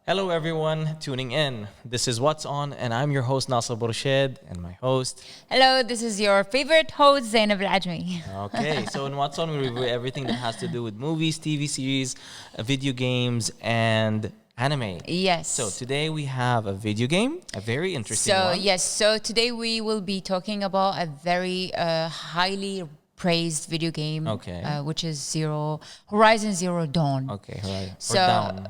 Hello, everyone tuning in. This is What's On, and I'm your host, Nasser Borshed, and my host. Hello, this is your favorite host, Zainab Al-Ajmi. Okay, so in What's On, we review everything that has to do with movies, TV series, video games, and anime. Yes. So today we have a video game, a very interesting one. So today we will be talking about a very highly praised video game, which is Horizon Zero Dawn. Okay, right. So, or Down.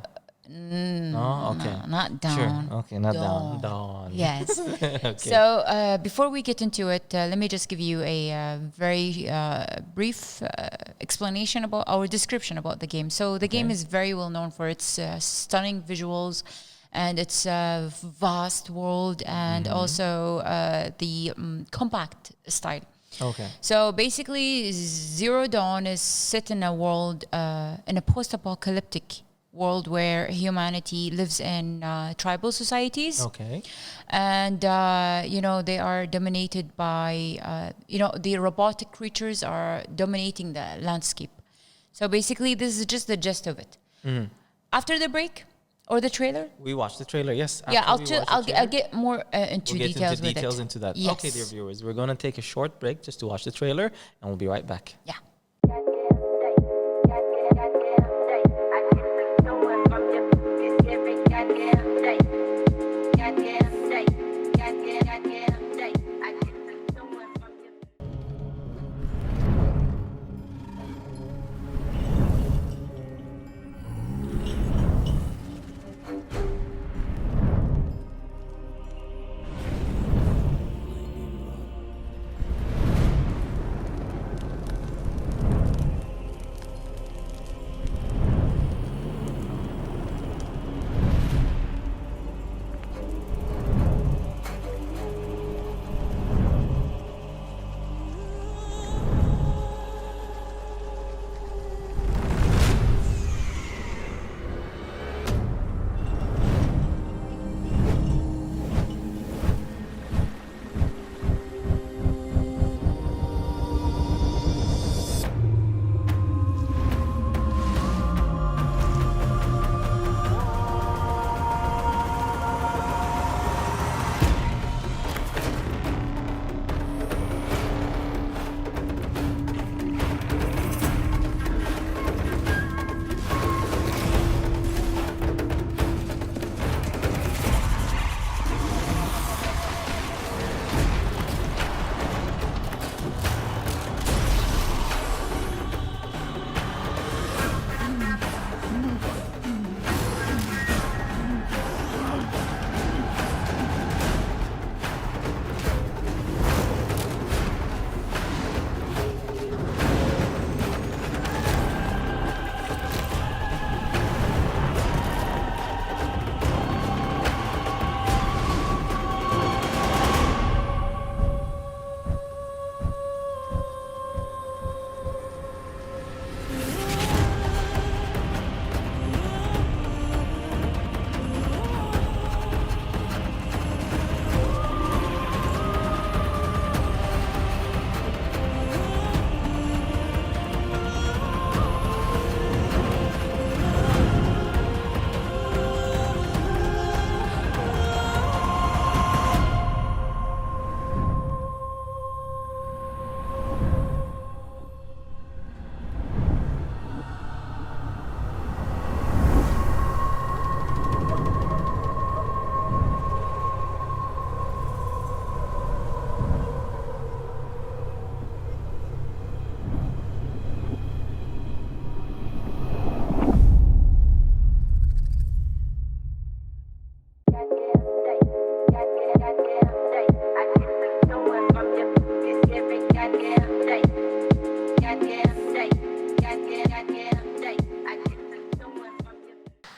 No, not Dawn. Sure. Okay, not Dawn. Yes. Okay. So before we get into it, let me just give you a very brief explanation about our description about the game. So the game is very well known for its stunning visuals and its vast world and also the compact style. Okay. So basically, Zero Dawn is set in a world, in a post-apocalyptic world where humanity lives in tribal societies. Okay. And, they are dominated by, the robotic creatures are dominating the landscape. So basically, this is just the gist of it. Mm. After the break or the trailer? We watched the trailer, yes. I'll get more into details with it. Into that. Yes. Okay, dear viewers, we're going to take a short break just to watch the trailer, and we'll be right back. Yeah.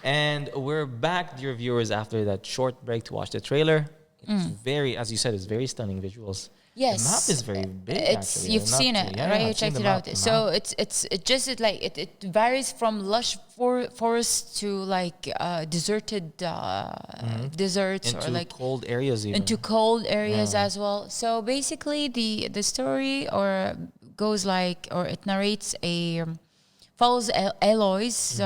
And we're back, dear viewers, after that short break to watch the trailer. It's very, as you said, it's very stunning visuals. Yes, The map is very big. it's Actually, you've seen it, right? You I've seen checked the it map, out. the So map. it varies from lush forests to like deserted deserts into or like cold areas even. into cold areas as well. So basically, the story or goes like, or it narrates follows Aloy's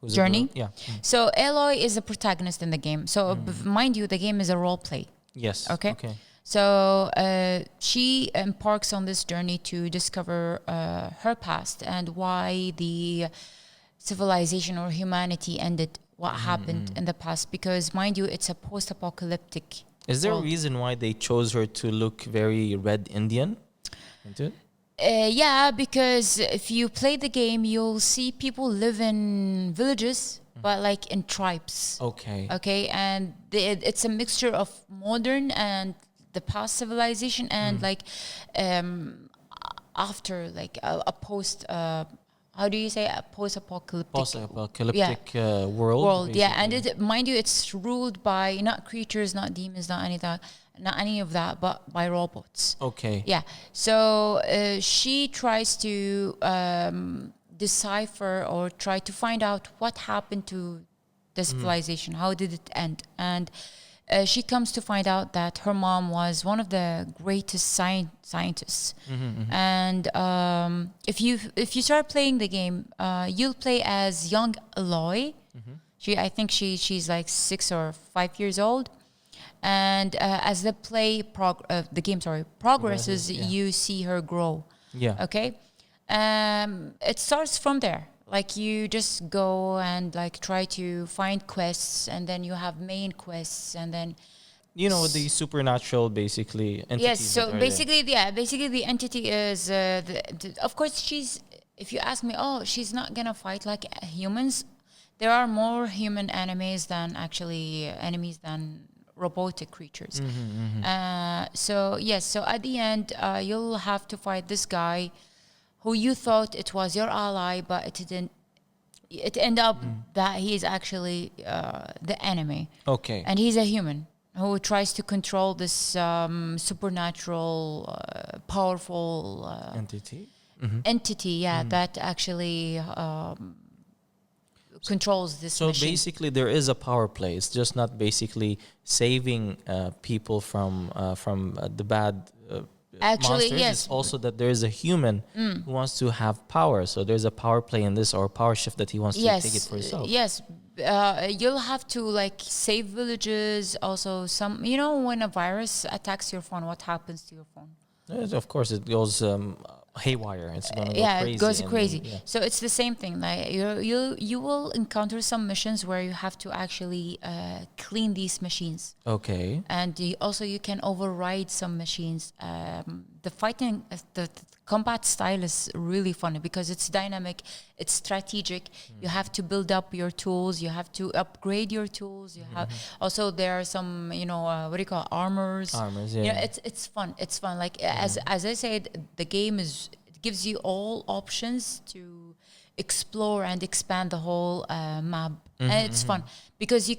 Who's a journey. girl? Yeah. So Aloy is the protagonist in the game. So mind you, the game is a role play. Yes. Okay. Okay. So she embarks on this journey to discover her past and why the civilization or humanity ended, what happened in the past. Because mind you, it's a post-apocalyptic Is there a world. reason why they chose her to look very red Indian into it? Yeah, because if you play the game, you'll see people live in villages, but like in tribes. Okay. Okay, and it's a mixture of modern and the past civilization, and like after like a post. How do you say a post-apocalyptic? Post-apocalyptic world. Yeah, and basically. mind you, it's ruled by not creatures, not demons, not any of that, but by robots. Okay. Yeah. So she tries to decipher or try to find out what happened to the civilization. How did it end? And she comes to find out that her mom was one of the greatest scientists. And if you start playing the game, you'll play as young Aloy. I think she's like 6 or 5 years old. And as the game progresses, yeah. you see her grow. Yeah. Okay, it starts from there. Like you just go and like try to find quests, and then you have main quests, and then You know, the supernatural, basically, entities. yes. So that are there. basically the entity is of course if you ask me, she's not gonna fight like humans. There are more human enemies than robotic creatures. So yes, so at the end, you'll have to fight this guy who you thought it was your ally, but it didn't. It ended up that he is actually the enemy. Okay. And he's a human who tries to control this supernatural, powerful Entity. entity, that actually controls this So machine. basically, there is a power play. It's just not basically saving people from the bad Actually, monsters. yes. It's also that there is a human who wants to have power. So there's a power play in this, or a power shift that he wants to take it for himself. Yes, you'll have to like save villages. Also, when a virus attacks your phone, what happens to your phone? Of course, it goes haywire. It's gonna go crazy. It goes and crazy. then, yeah. So it's the same thing. Like you will encounter some missions where you have to actually clean these machines. Okay. And you can override some machines. The fighting, the combat style is really fun because it's dynamic, it's strategic. You have to build up your tools. You have to upgrade your tools. You have also there are some what do you call armors? Armors, yeah. It's fun. It's fun. Like as I said, the game it gives you all options to explore and expand the whole map. And it's fun because you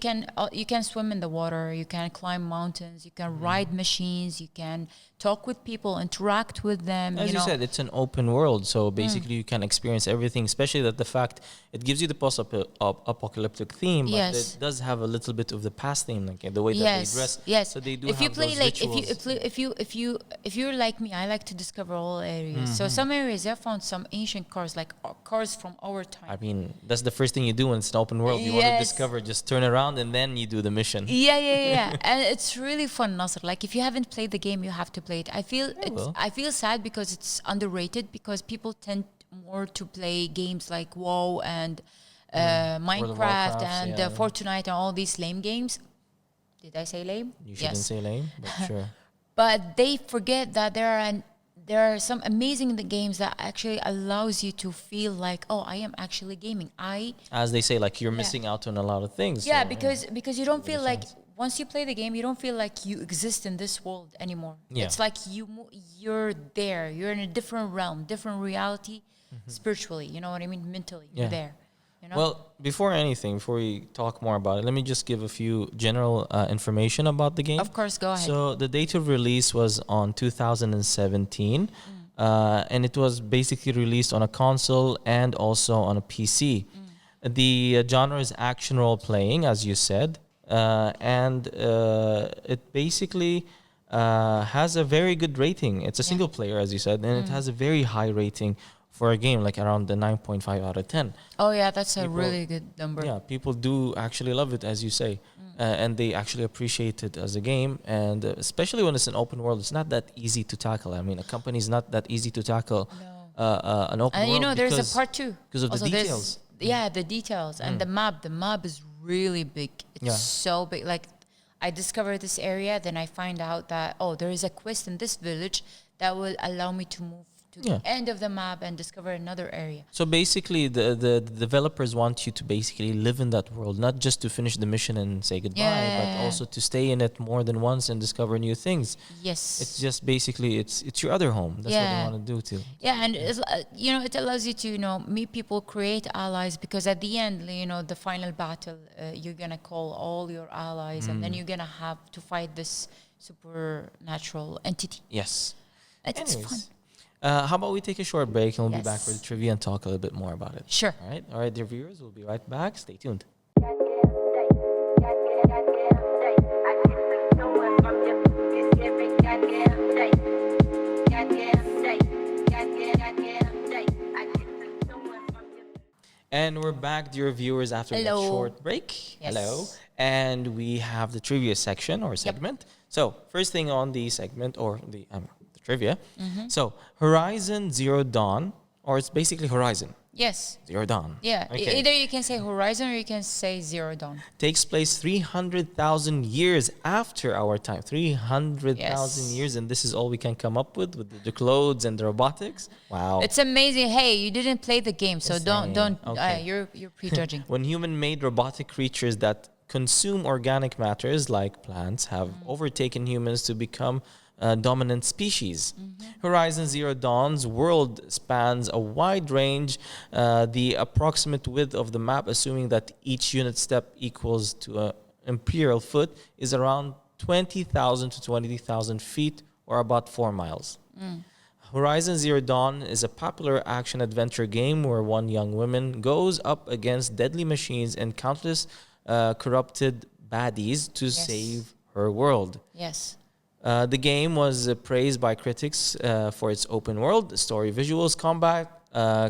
can swim in the water, you can climb mountains, you can ride machines, you can talk with people, interact with them. As you said, it's an open world, so basically you can experience everything. Especially that the fact it gives you the post-apocalyptic theme, but Yes. it does have a little bit of the past theme, like the way that they dress. Yes. So they do if have you play those like rituals. if you're like me, I like to discover all areas. So some areas I found some ancient cars, like cars from our time. I mean, that's the first thing you do when it's an open world. You want to Yes. discover, just turn around and then you do the mission. Yeah. And it's really fun, Nasser. Like if you haven't played the game, you have to play it. will. I feel sad because it's underrated because people tend more to play games like WoW and Minecraft Warcraft, and yeah. Fortnite and all these lame games. Did I say lame? You shouldn't say lame, but sure. But they forget that there are some amazing games that actually allows you to feel like, I am actually gaming. As they say, like you're missing out on a lot of things. Yeah, so, because you don't feel like once you play the game, you don't feel like you exist in this world anymore. Yeah. It's like you're there. You're in a different realm, different reality, spiritually. You know what I mean? Mentally, you're there. You know? Well, before we talk more about it, let me just give a few general information about the game. Of course, go ahead. So the date of release was on 2017, and it was basically released on a console and also on a PC. The genre is action role playing, as you said, and it basically has a very good rating. It's a single player, as you said, and it has a very high rating for a game, like around the 9.5 out of 10. Oh yeah, that's a really good number. Yeah, people do actually love it, as you say, and they actually appreciate it as a game. And especially when it's an open world, it's not that easy to tackle. I mean, a company is not that easy to tackle. An open And world, you know, there's a part 2 because of the Also, there's- details. Yeah, the details and the map. The map is really big. It's so big. Like, I discovered this area, then I find out that there is a quest in this village that will allow me to move to the end of the map and discover another area. So basically, the developers want you to basically live in that world, not just to finish the mission and say goodbye, but also to stay in it more than once and discover new things. Yes. It's just basically it's your other home. That's what they want to do too. Yeah, and it's, it allows you to meet people, create allies, because at the end, the final battle, you're gonna call all your allies, and then you're gonna have to fight this supernatural entity. Yes. It's fun. How about we take a short break and we'll be back for the trivia and talk a little bit more about it. Sure. All right, dear viewers, we'll be right back. Stay tuned. And we're back, dear viewers, after that short break. Yes. Hello. And we have the trivia section or segment. So, first thing on the segment or the trivia. So, Horizon Zero Dawn, or it's basically Horizon. Yes. Zero Dawn. Yeah. Okay. Either you can say Horizon or you can say Zero Dawn. Takes place 300,000 years after our time. 300,000 years, and this is all we can come up with the clothes and the robotics. Wow. It's amazing. Hey, you didn't play the game, so don't. Okay. You're prejudging. When human-made robotic creatures that consume organic matters like plants have overtaken humans to become dominant species. Horizon Zero Dawn's world spans a wide range. The approximate width of the map, assuming that each unit step equals to an imperial foot, is around 20,000 to 20,000 feet, or about 4 miles. Horizon Zero Dawn is a popular action-adventure game where one young woman goes up against deadly machines and countless corrupted baddies to save her world. Yes. The game was praised by critics for its open world, story, visuals, combat,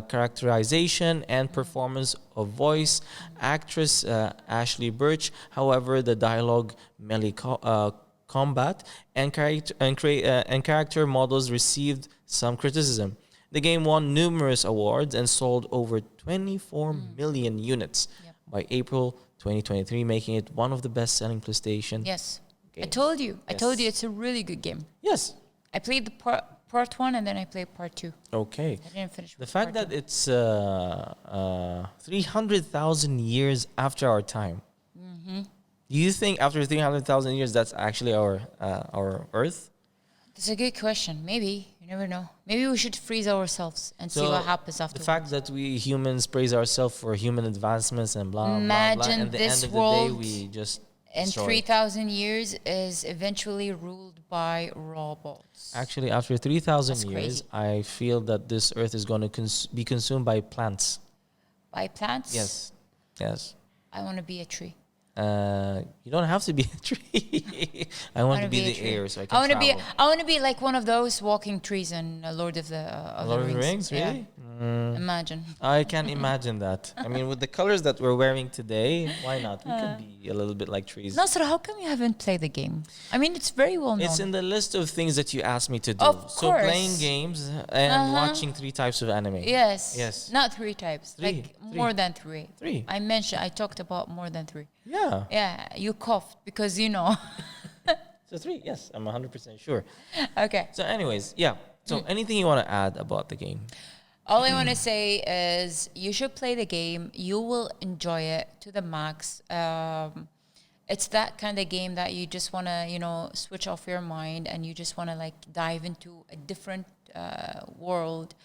characterization, and performance of voice actress Ashley Birch. However, the dialogue, melee combat, and character models received some criticism. The game won numerous awards and sold over 24 million units by April 2023, making it one of the best-selling PlayStation. Yes. Games. I told you it's a really good game. Yes. I played the part 1 and then I played part 2. Okay. I didn't finish. The fact that it's 300,000 years after our time. Do you think after 300,000 years that's actually our Earth? That's a good question. Maybe. You never know. Maybe we should freeze ourselves and see what happens after. The fact that we humans praise ourselves for human advancements and blah, blah, blah. Imagine And at the this end of the world day, we just in destroy it. 3,000 years is eventually ruled by robots. Actually, after 3,000 That's years, crazy. I feel that this Earth is going to be consumed by plants. By plants? Yes. Yes. I want to be a tree. You don't have to be a tree. I want to be the air, so I can travel. I want to be like one of those walking trees in Lord of the Lord of the Rings, really? Imagine. I can imagine that. I mean, with the colors that we're wearing today, why not? We can be a little bit like trees. Nasra, how come you haven't played the game? I mean, it's very well known. It's in the list of things that you asked me to do. Of So course. playing games and watching 3 types of anime. Yes. Yes. Not 3 types. Three. More than 3. 3. I talked about more than 3. Yeah. Yeah, you coughed because you know. So 3, yes, I'm 100% sure. Okay. So anyways, yeah. So anything you want to add about the game? All I want to say is you should play the game. You will enjoy it to the max. It's that kind of game that you just want to, switch off your mind and you just want to like dive into a different world.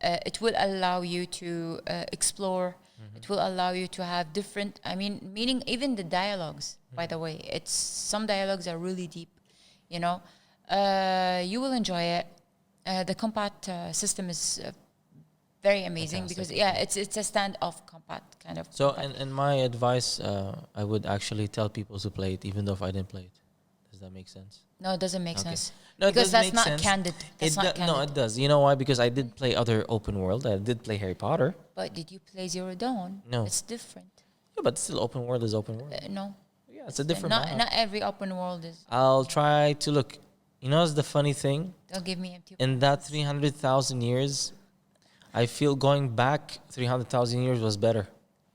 It will allow you to explore. It will allow you to have different, I mean, meaning even the dialogues, by the way. It's some dialogues are really deep, you know. You will enjoy it. The combat system is very amazing because it's a standoff combat kind of. So, combat. and my advice, I would actually tell people to play it, even though if I didn't play it. Does that make sense? No, it doesn't make Okay. sense. No, it Because does that's make not sense. candid. That's not No, candid. it does. You know why? Because I did play other open world. I did play Harry Potter. But did you play Zero Dawn? No. It's different. Yeah, but still, open world is open world. No. Yeah, it's a different Not map. not every open world is. I'll try to look. You know, what's the funny thing? Don't give me empty. In that 300,000 years, I feel going back 300,000 years was better.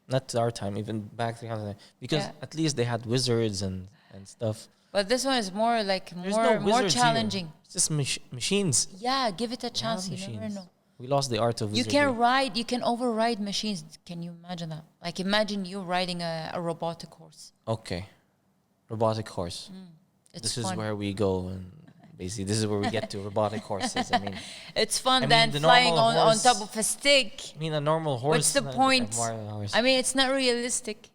Not to our time, even back 300. Because Yeah. at least they had wizards and stuff. But this one is more like There's more no more wizards here. challenging. It's just machines. Yeah, give it a chance. We You have never machines. know. We lost the art of You wizardry. can ride. You can override machines. Can you imagine that? Like imagine you riding a robotic horse. Okay. Robotic horse. It's This fun. is where we go, and basically this is where we get to robotic horses. I mean, It's fun I mean, than the flying normal on horse- top of a stick. a normal horse. What's the not a point? Mario horse. I mean, it's not realistic.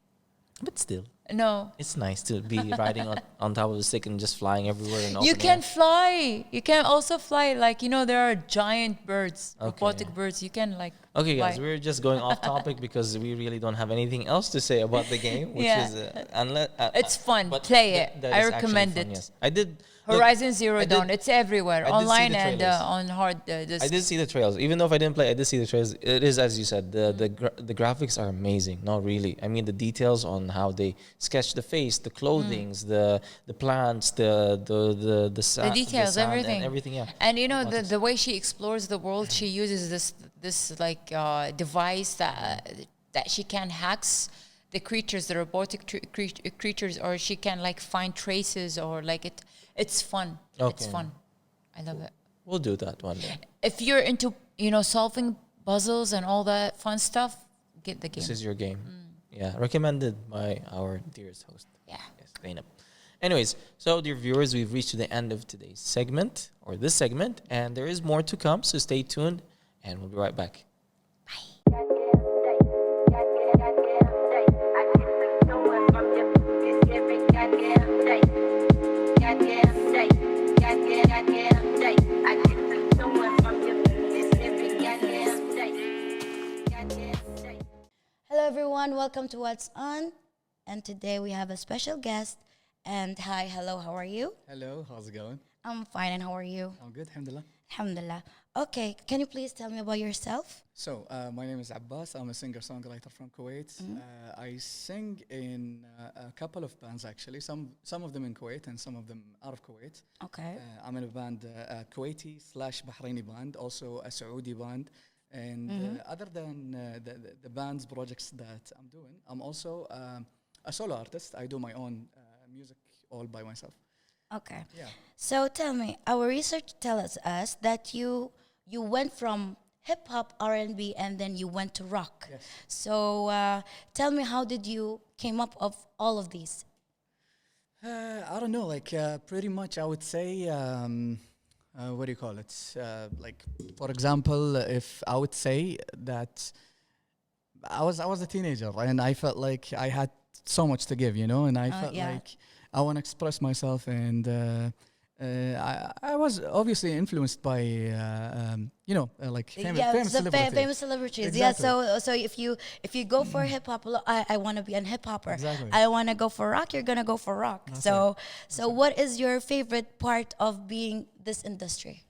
But still, No. it's nice to be riding on top of the stick and just flying everywhere. And You can fly. You can also fly. Like, you know, there are giant birds, Okay, robotic yeah. birds. You can, like, Okay, guys, fly. we're just going off topic because we really don't have anything else to say about the game, which Yeah. is unless It's fun. but Play that- it. that I is actually recommend fun, it. Yes, I did. look, Horizon Zero I did- Dawn. It's everywhere, I did see online the and trailers. on hard disk. I did see the trails. Even though if I didn't play, I did see the trails. It is as you said. The graphics are amazing. Not really. I mean the details on how they sketch the face, the clothings, the plants, the details, sand everything. and everything. Yeah. And you know Robotics. the way she explores the world, she uses this like device that she can hacks the creatures, the robotic creatures, or she can like find traces or like it. It's fun. It's Okay. fun. I love it. We'll do that one day. If you're into solving puzzles and all that fun stuff, get the game. This is your game. Yeah, recommended by our dearest host. Yeah. Yes, Zainab. Anyways, so dear viewers, we've reached to the end of today's segment, or this segment, and there is more to come, so stay tuned, and we'll be right back. Hello, everyone. Welcome to What's On. And today we have a special guest. And hi, hello, how are you? Hello, how's it going? I'm fine, and how are you? I'm good, alhamdulillah. Alhamdulillah. Okay, can you please tell me about yourself? So, my name is Abbas. I'm a singer-songwriter from Kuwait. I sing in a couple of bands, actually. Some of them in Kuwait and some of them out of Kuwait. Okay. I'm in a band, a Kuwaiti/Bahraini band, also a Saudi band. And other than the band's projects that I'm doing, I'm also a solo artist. I do my own music all by myself. Okay. Yeah. So tell me, our research tells us that you went from hip hop, R&B, and then you went to rock. Yes. So tell me, how did you came up of all of these? I don't know, like pretty much I would say, what do you call it? Like, for example, if I would say that I was a teenager and I felt like I had so much to give, and I felt yeah. like I want to express myself, and I was obviously influenced by, like famous celebrities. Famous celebrities. Yeah. Exactly. So if you go for hip hop, I want to be a hip hopper. Exactly. I want to go for rock. You're gonna go for rock. So what is your favorite part of being this industry?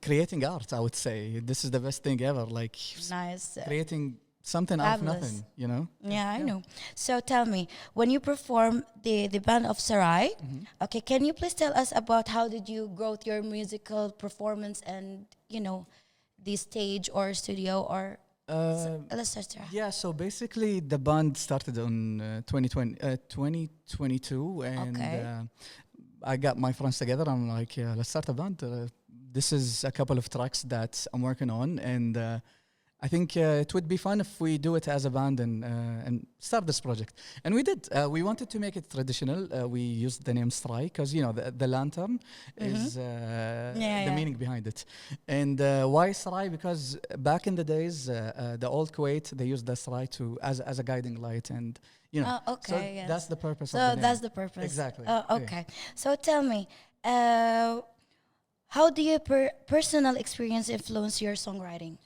Creating art, I would say. This is the best thing ever. Like Nice. creating something out of Fabulous. nothing, Yeah, I know. So tell me, when you perform the band of Sarai, okay, can you please tell us about how did you grow your musical performance and the stage or studio or let's start there. Yeah, so basically the band started on 2022, and Okay. I got my friends together. I'm like, yeah, let's start a band. This is a couple of tracks that I'm working on, and I think it would be fun if we do it as a band and start this project. And we did. We wanted to make it traditional. We used the name Strai because the lantern is the meaning behind it. And why Strai? Because back in the days, the old Kuwait, they used the Strai as a guiding light, and Okay, So yes. that's the purpose So of the name. that's the purpose. Exactly. Okay. So tell me, how do your personal experience influence your songwriting?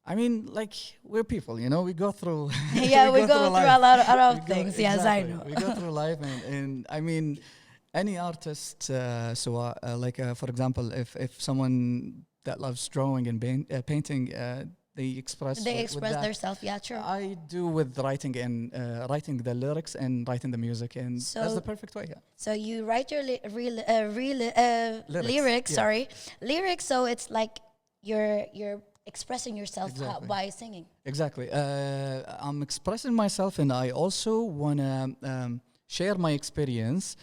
I mean, like, we're people, we go through. Yeah, we go through life. a lot of We go- things. Yes, I exactly. know. We go through life, and I mean, any artist, for example, if someone that loves drawing and painting, they express. They with express that. themselves. Yeah, true. I do with writing and writing the lyrics and writing the music, and that's So- the perfect way. Yeah. So you write your Lyrics, lyrics. yeah. Sorry, lyrics. So it's like you're expressing yourself Exactly. by singing. Exactly. I'm expressing myself, and I also wanna share my experience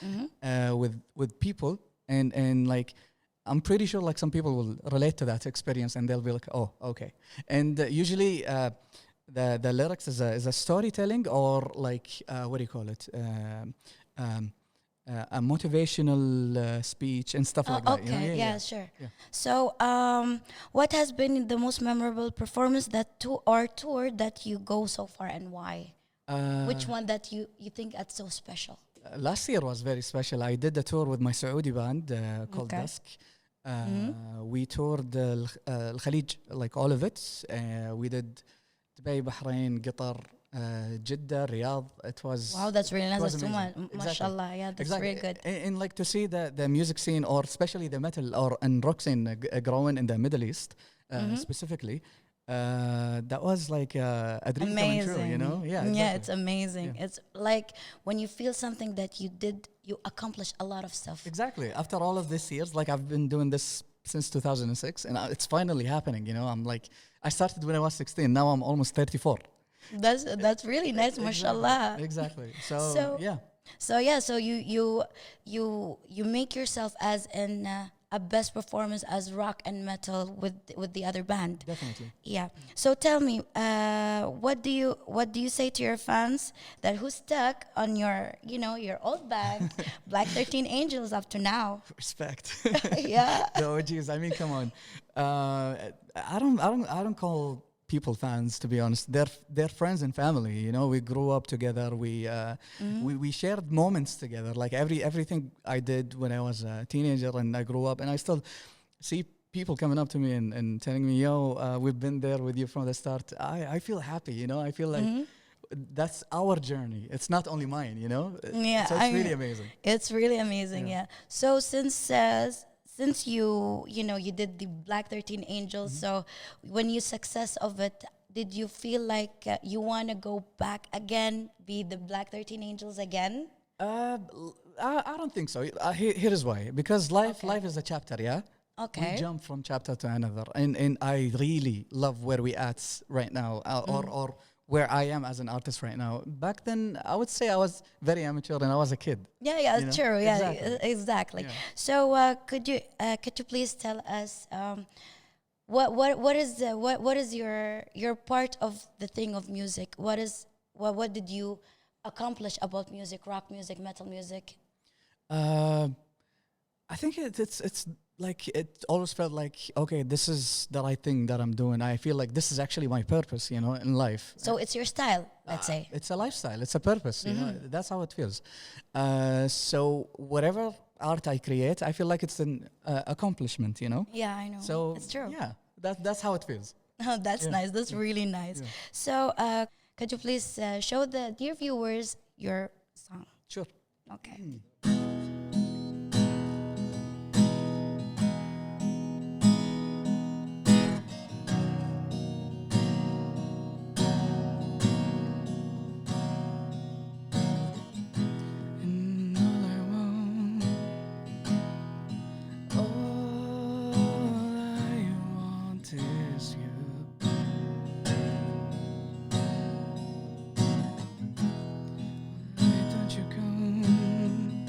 with people, and like I'm pretty sure like some people will relate to that experience, and they'll be like, oh, okay. And usually the lyrics is a storytelling, or like what do you call it? A motivational speech and stuff like that. Okay, yeah, sure. Yeah. So, what has been the most memorable performance or tour that you go so far, and why? Which one that you think that's so special? Last year was very special. I did a tour with my Saudi band called Okay. Dusk. We toured Al Khalij, like all of it. We did Dubai, Bahrain, Qatar, Jeddah, Riyadh. It was Wow, that's really nice. was That's too much. amazing. Mashallah, yeah, that's exactly. really good. And like to see the music scene, or especially the metal and rock scene growing in the Middle East specifically. That was like a dream coming true, Amazing. Yeah, Yeah, exactly. it's amazing. Yeah. It's like when you feel something that you accomplish a lot of stuff. Exactly. After all of these years, like I've been doing this since 2006, and it's finally happening. I'm like, I started when I was 16. Now I'm almost 34. That's really nice, mashallah. Exactly. So- Yeah, So yeah, so you make yourself as in a best performance as rock and metal with the other band. definitely. Yeah. So tell me, what do you say to your fans that who stuck on your old band, Black 13 Angels, up to now? Respect. Yeah. The OGs. I mean, come on. I don't call people fans, to be honest. They're friends and family. We grew up together. We shared moments together. Like everything I did when I was a teenager and I grew up, and I still see people coming up to me and telling me, "Yo, we've been there with you from the start." I feel happy. I feel like that's our journey. It's not only mine. Yeah, So it's really amazing. It's really amazing, Yeah. yeah. So since you did the Black 13 Angels, so when you success of it, did you feel like you want to go back again, be the Black 13 Angels again? I don't think so. Here is why. Because life is a chapter, yeah? Okay. We jump from chapter to another. And I really love where we at right now, or where I am as an artist right now. Back then, I would say I was very amateur and I was a kid. Yeah, You know? true. Yeah, Exactly. exactly. Yeah. So could you please tell us what is your part of the thing of music? What did you accomplish about music, rock music, metal music? I think it's like it always felt like, okay, this is the right thing that I'm doing. I feel like this is actually my purpose, in life. So it's your style, let's say. It's a lifestyle. It's a purpose. That's how it feels. So whatever art I create, I feel like it's an accomplishment. Yeah, I know. So it's true. Yeah, that's how it feels. Oh, that's Yeah. nice. That's really nice. Yeah. So, could you please show the dear viewers your song? Sure. Okay. And all I want is you. Why don't you come?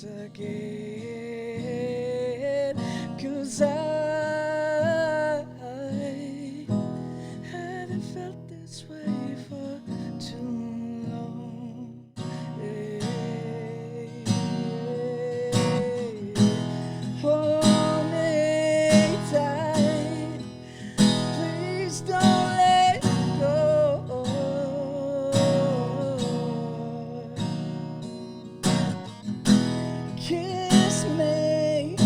again. 'Cause I haven't felt this way for too long. Hold me tight, please don't let go. Kiss me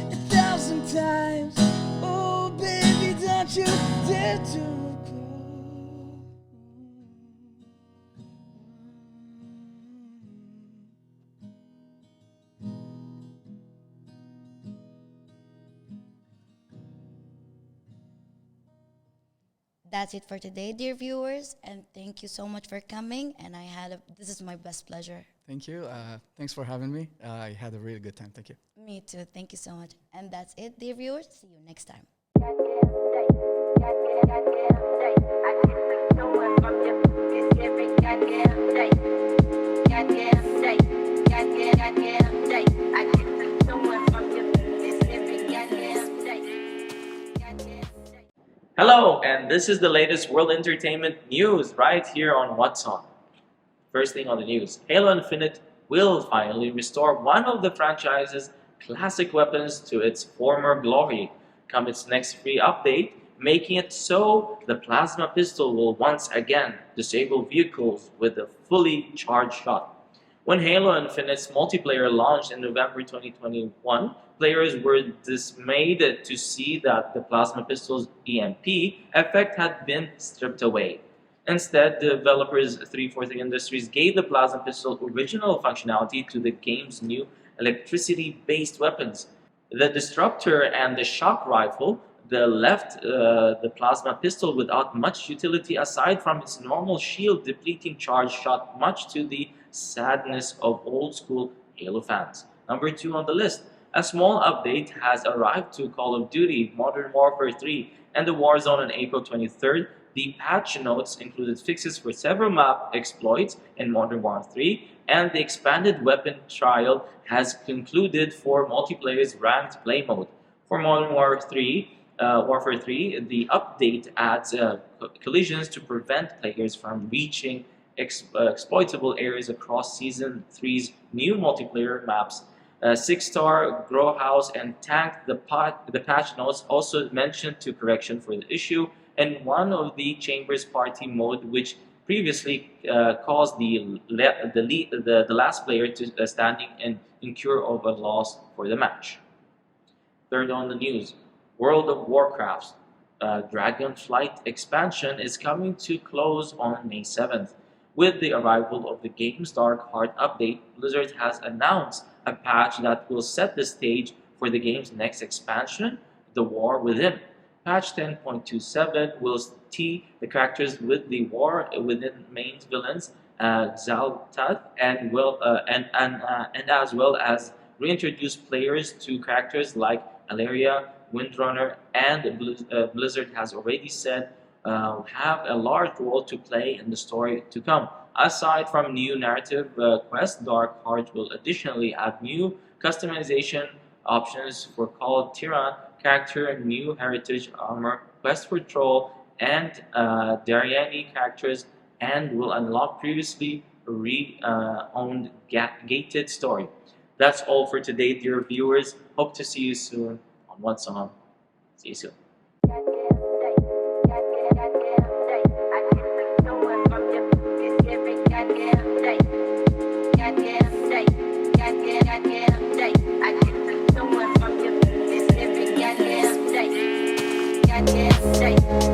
1,000 times, oh baby, don't you dare to go. That's it for today, dear viewers, and thank you so much for coming. And this is my best pleasure. Thank you. Thanks for having me. I had a really good time. Thank you. Me too. Thank you so much. And that's it, dear viewers. See you next time. Hello, and this is the latest world entertainment news right here on What's On. First thing on the news, Halo Infinite will finally restore one of the franchise's classic weapons to its former glory. Come its next free update, making it so the plasma pistol will once again disable vehicles with a fully charged shot. When Halo Infinite's multiplayer launched in November 2021, players were dismayed to see that the plasma pistol's EMP effect had been stripped away. Instead, developers 343 Industries gave the plasma pistol original functionality to the game's new electricity-based weapons. The Disruptor and the Shock Rifle left the plasma pistol without much utility aside from its normal shield-depleting charge shot, much to the sadness of old-school Halo fans. Number 2 on the list, a small update has arrived to Call of Duty Modern Warfare 3 and the Warzone on April 23rd. The patch notes included fixes for several map exploits in Modern Warfare 3, and the expanded weapon trial has concluded for multiplayer's ranked play mode. For Modern Warfare 3, the update adds collisions to prevent players from reaching exploitable areas across Season 3's new multiplayer maps. 6-star, Grow House, and Tank. The patch notes also mentioned to correction for the issue and one of the Chambers Party mode, which previously caused the last player to standing and incur of a loss for the match. Third on the news, World of Warcraft's Dragonflight expansion is coming to close on May 7th. With the arrival of the game's Dark Heart update, Blizzard has announced a patch that will set the stage for the game's next expansion, The War Within. Patch 10.27 will tee the characters with the War Within main villains, Xal'Tath, and as well as reintroduce players to characters like Alaria, Windrunner, and Blizzard has already said have a large role to play in the story to come. Aside from new narrative quests, Dark Heart will additionally add new customization options for Call Tyrann character, new heritage armor, quest for Troll, and Dariani characters, and will unlock previously owned gated story. That's all for today, dear viewers. Hope to see you soon on What's On. See you soon. Stay.